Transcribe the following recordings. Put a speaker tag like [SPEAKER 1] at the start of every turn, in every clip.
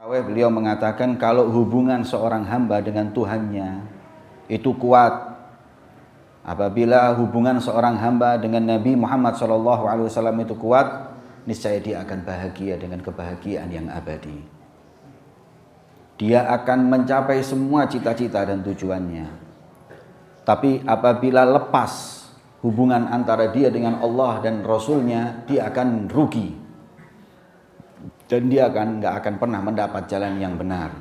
[SPEAKER 1] Beliau mengatakan kalau hubungan seorang hamba dengan Tuhannya itu kuat, apabila hubungan seorang hamba dengan Nabi Muhammad SAW itu kuat, niscaya dia akan bahagia dengan kebahagiaan yang abadi. Dia akan mencapai semua cita-cita dan tujuannya. Tapi apabila lepas hubungan antara dia dengan Allah dan Rasulnya, dia akan rugi. Dan dia nggak akan pernah mendapat jalan yang benar.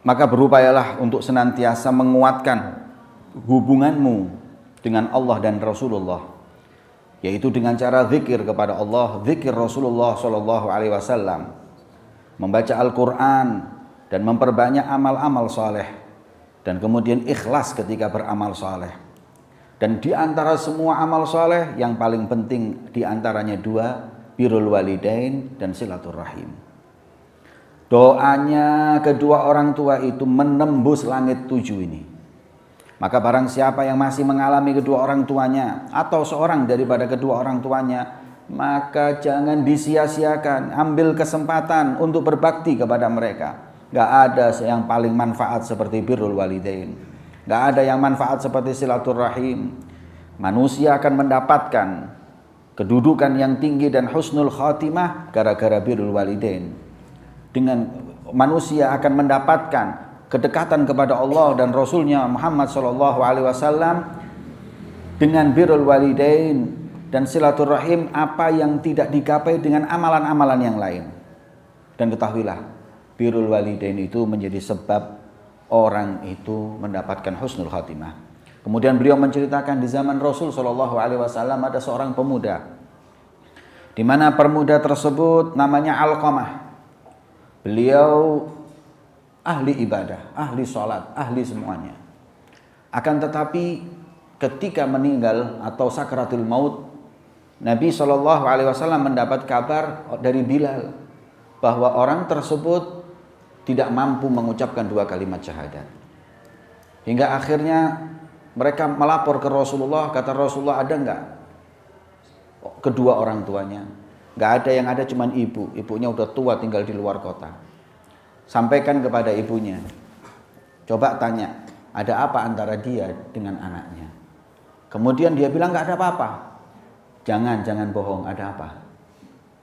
[SPEAKER 1] Maka berupayalah untuk senantiasa menguatkan hubunganmu dengan Allah dan Rasulullah, yaitu dengan cara zikir kepada Allah, zikir Rasulullah SAW, membaca Al-Quran dan memperbanyak amal-amal saleh, dan kemudian ikhlas ketika beramal saleh. Dan di antara semua amal saleh yang paling penting di antaranya dua, birrul walidain dan silaturrahim. Doanya kedua orang tua itu menembus langit 7 ini. Maka barang siapa yang masih mengalami kedua orang tuanya atau seorang daripada kedua orang tuanya, maka jangan disia-siakan, ambil kesempatan untuk berbakti kepada mereka. Gak ada yang paling manfaat seperti birrul walidain, gak ada yang manfaat seperti silaturrahim. Manusia akan mendapatkan kedudukan yang tinggi dan husnul khatimah gara-gara birrul walidain. Dengan manusia akan mendapatkan kedekatan kepada Allah dan Rasulnya Muhammad SAW dengan birrul walidain dan silaturahim, apa yang tidak digapai dengan amalan-amalan yang lain. Dan ketahuilah, birrul walidain itu menjadi sebab orang itu mendapatkan husnul khatimah. Kemudian beliau menceritakan di zaman Rasul SAW ada seorang pemuda, di mana pemuda tersebut namanya Alqamah. Beliau ahli ibadah, ahli sholat, ahli semuanya. Akan tetapi ketika meninggal atau sakaratul maut, Nabi SAW mendapat kabar dari Bilal bahwa orang tersebut tidak mampu mengucapkan 2 kalimat syahadat. Hingga akhirnya mereka melapor ke Rasulullah. Kata Rasulullah, ada enggak kedua orang tuanya? Enggak ada, yang ada cuman ibu. Ibunya udah tua, tinggal di luar kota. Sampaikan kepada ibunya. Coba tanya, ada apa antara dia dengan anaknya? Kemudian dia bilang enggak ada apa-apa. Jangan bohong, ada apa?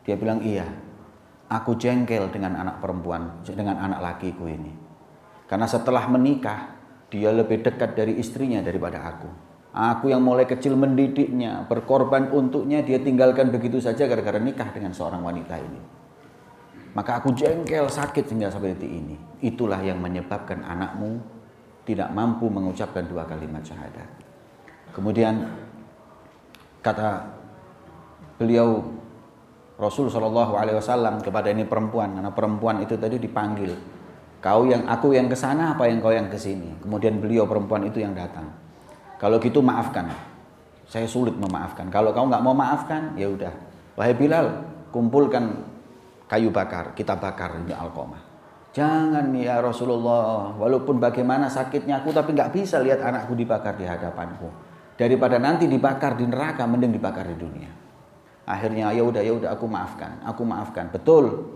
[SPEAKER 1] Dia bilang, iya, aku jengkel dengan anak perempuan, dengan anak lakiku ini. Karena setelah menikah, dia lebih dekat dari istrinya daripada aku. Aku yang mulai kecil mendidiknya, berkorban untuknya, dia tinggalkan begitu saja gara-gara nikah dengan seorang wanita ini. Maka aku jengkel, sakit hingga sampai detik ini. Itulah yang menyebabkan anakmu tidak mampu mengucapkan 2 kalimat syahadat. Kemudian kata beliau Rasul SAW kepada ini perempuan, karena perempuan itu tadi dipanggil, aku yang kesana apa yang kau yang kesini? Kemudian beliau perempuan itu yang datang. Kalau gitu maafkan, saya sulit memaafkan. Kalau kau nggak mau maafkan, ya udah. Wahai Bilal, kumpulkan kayu bakar, kita bakar ini Alqamah. Jangan ya Rasulullah, walaupun bagaimana sakitnya aku, tapi nggak bisa lihat anakku dibakar di hadapanku. Daripada nanti dibakar di neraka, mending dibakar di dunia. Akhirnya ya udah aku maafkan. Betul.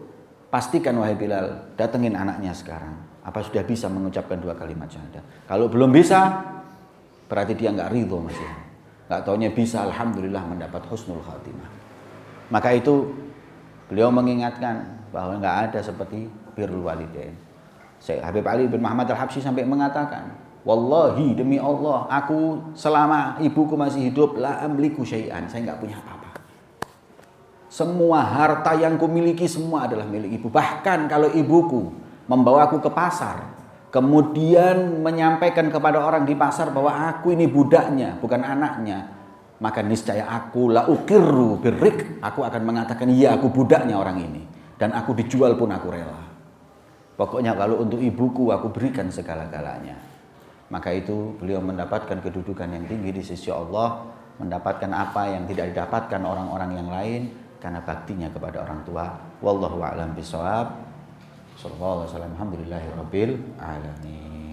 [SPEAKER 1] Pastikan wahai Bilal, datengin anaknya sekarang. Apa sudah bisa mengucapkan 2 kalimat syahadat? Kalau belum bisa, berarti dia nggak ridho masih. Nggak taunya bisa, alhamdulillah mendapat husnul khatimah. Maka itu beliau mengingatkan bahwa nggak ada seperti birrul walidain. Syekh Habib Ali bin Muhammad Al-Habsyi sampai mengatakan, wallahi demi Allah, aku selama ibuku masih hidup la amliku syai'an, saya nggak punya apa-apa. Semua harta yang kumiliki semua adalah milik ibu. Bahkan kalau ibuku membawaku ke pasar, kemudian menyampaikan kepada orang di pasar bahwa aku ini budaknya, bukan anaknya, maka niscaya aku la ukirru birrik, aku akan mengatakan iya aku budaknya orang ini, dan aku dijual pun aku rela. Pokoknya kalau untuk ibuku aku berikan segala-galanya. Maka itu beliau mendapatkan kedudukan yang tinggi di sisi Allah, mendapatkan apa yang tidak didapatkan orang-orang yang lain karena baktinya kepada orang tua. Wallahu a'lam bishawab. Sallallahu alaihi wasallam. Alhamdulillahirabbil alamin.